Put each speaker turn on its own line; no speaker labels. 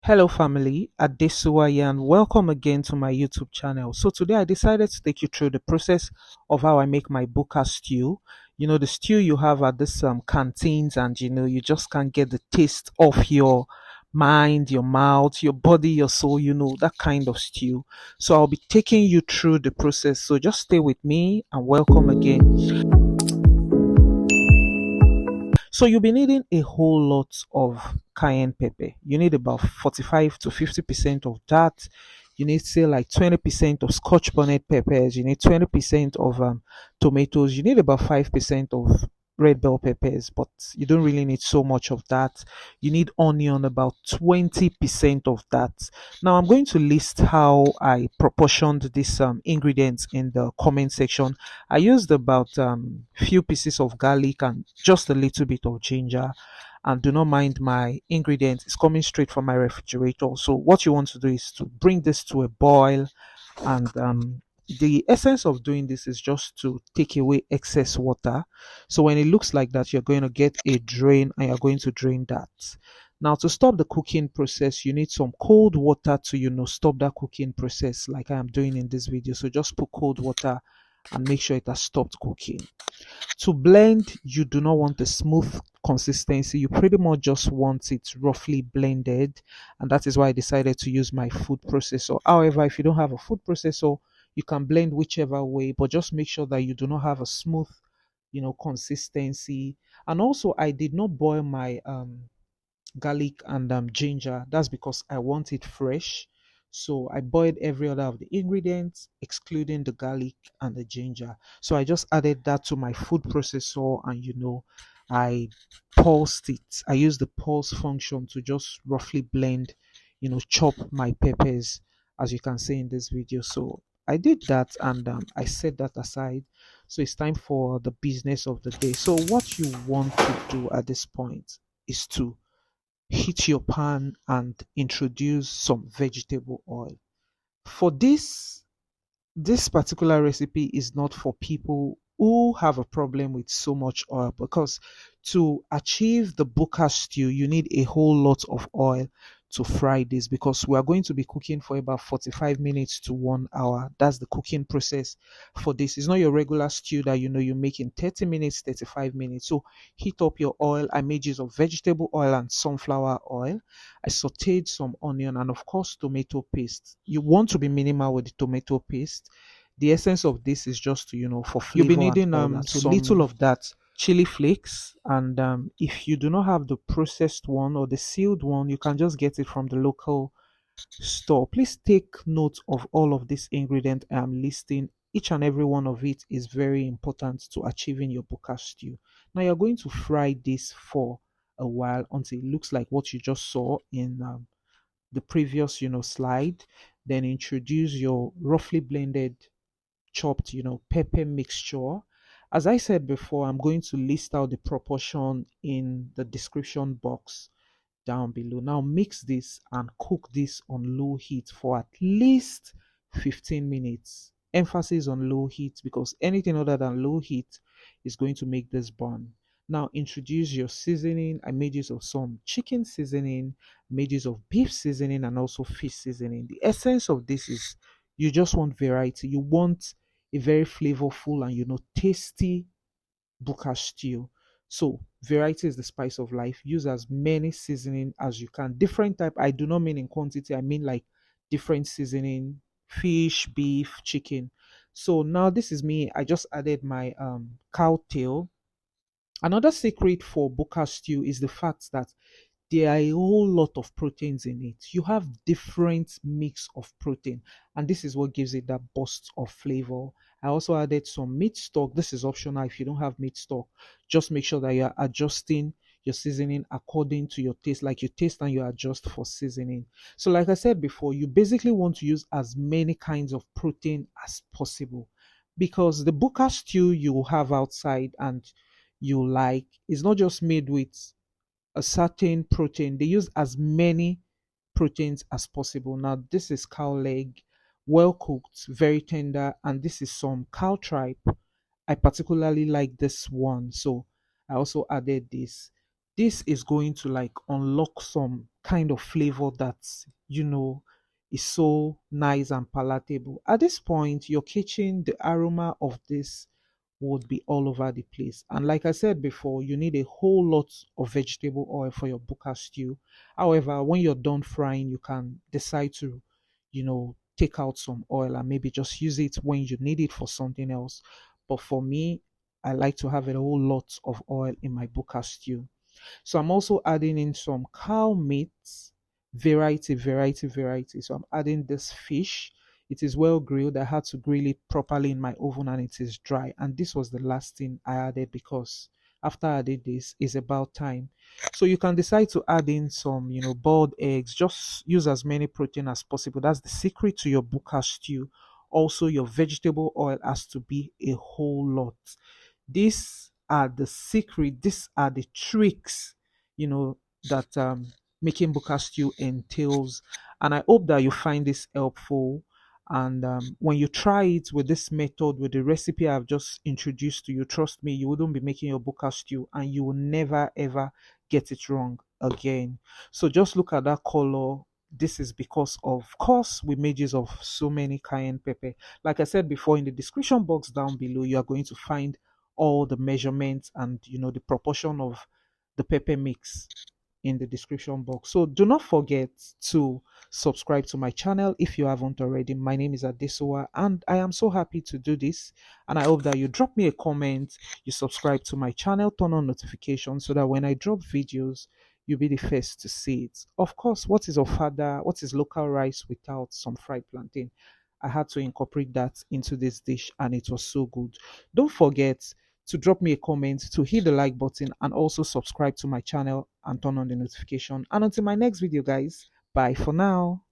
Hello family, Adesuwa here and welcome again to my YouTube channel. So today I decided to take you through the process of how I make my BUKA stew. You know the stew you have at this canteens, and you just can't get the taste of your mind, your mouth, your body, your soul, that kind of stew. So I'll be taking you through the process. So just stay with me and welcome again. So you'll be needing a whole lot of cayenne pepper. You need about 45 to 50% of that. You need say like 20% of Scotch bonnet peppers. You need 20% of tomatoes. You need about 5% of red bell peppers, but you don't really need so much of that. You need onion, about 20% of that. Now I'm going to list how I proportioned these ingredients in the comment section. I used about few pieces of garlic and just a little bit of ginger. And do not mind my ingredients; it's coming straight from my refrigerator. So what you want to do is to bring this to a boil, and the essence of doing this is just to take away excess water. So when it looks like that, you're going to get a drain, and you're going to drain that. Now, to stop the cooking process, you need some cold water to stop that cooking process, like I am doing in this video. So just put cold water and make sure it has stopped cooking. To blend, you do not want a smooth consistency. You pretty much just want it roughly blended, and that is why I decided to use my food processor. However, if you don't have a food processor, you can blend whichever way, but just make sure that you do not have a smooth, consistency. And also, I did not boil my garlic and ginger. That's because I want it fresh. So I boiled every other of the ingredients, excluding the garlic and the ginger. So I just added that to my food processor, and I pulsed it. I used the pulse function to just roughly blend, chop my peppers, as you can see in this video. So I did that, and I set that aside. So it's time for the business of the day. So what you want to do at this point is to heat your pan and introduce some vegetable oil. For this particular recipe is not for people who have a problem with so much oil, because to achieve the buka stew you need a whole lot of oil to fry this, because we are going to be cooking for about 45 minutes to 1 hour. That's the cooking process for this. It's not your regular stew that you make in 30 minutes, 35 minutes. So heat up your oil. I made use of vegetable oil and sunflower oil. I sauteed some onion and of course tomato paste. You want to be minimal with the tomato paste. The essence of this is just to for flavor. You'll be needing so little of that chili flakes, and if you do not have the processed one or the sealed one, you can just get it from the local store. Please take note of all of these ingredients I am listing. Each and every one of it is very important to achieving your buka stew. Now you're going to fry this for a while until it looks like what you just saw in the previous slide. Then introduce your roughly blended chopped pepper mixture. As I said before, I'm going to list out the proportion in the description box down below. Now mix this and cook this on low heat for at least 15 minutes. Emphasis on low heat, because anything other than low heat is going to make this burn. Now introduce your seasoning. I made use of some chicken seasoning, made use of beef seasoning, and also fish seasoning. The essence of this is you just want variety. You want a very flavorful and tasty buka stew. So variety is the spice of life. Use as many seasoning as you can. Different type. I do not mean in quantity. I mean like different seasoning: fish, beef, chicken. So now this is me. I just added my cow tail. Another secret for buka stew is the fact that there are a whole lot of proteins in it. You have different mix of protein, and this is what gives it that burst of flavor. I also added some meat stock. This is optional if you don't have meat stock. Just make sure that you're adjusting your seasoning according to your taste, like you taste and you adjust for seasoning. So, like I said before, you basically want to use as many kinds of protein as possible, because the buka stew you have outside and you like is not just made with a certain protein. They use as many proteins as possible. Now, this is cow leg, well cooked, very tender, and this is some cow tripe. I particularly like this one, so I also added this. This is going to like unlock some kind of flavor that, you know, is so nice and palatable. At this point, your kitchen, the aroma of this would be all over the place. And like I said before, you need a whole lot of vegetable oil for your buka stew. However, when you're done frying, you can decide to, take out some oil and maybe just use it when you need it for something else. But for me, I like to have a whole lot of oil in my buka stew. So I'm also adding in some cow meat, variety. So I'm adding this fish. It is well grilled. I had to grill it properly in my oven and it is dry. And this was the last thing I added because after I did this, it's about time. So you can decide to add in some, boiled eggs. Just use as many protein as possible. That's the secret to your buka stew. Also, your vegetable oil has to be a whole lot. These are the secret, these are the tricks, that making buka stew entails. And I hope that you find this helpful. And when you try it with this method, with the recipe I've just introduced to you, trust me, you wouldn't be making your buka stew and you will never ever get it wrong again. So just look at that color. This is because, of course, we made use of so many cayenne pepper. Like I said before, in the description box down below, you are going to find all the measurements and the proportion of the pepper mix in the description box. So do not forget to subscribe to my channel if you haven't already. My name is Adesuwa and I am so happy to do this, and I hope that you drop me a comment, you subscribe to my channel, turn on notifications so that when I drop videos, you'll be the first to see it. Of course, what is ofada, what is local rice without some fried plantain? I had to incorporate that into this dish and it was so good. Don't forget to drop me a comment, to hit the like button, and also subscribe to my channel and turn on the notification. And until my next video, guys, bye for now.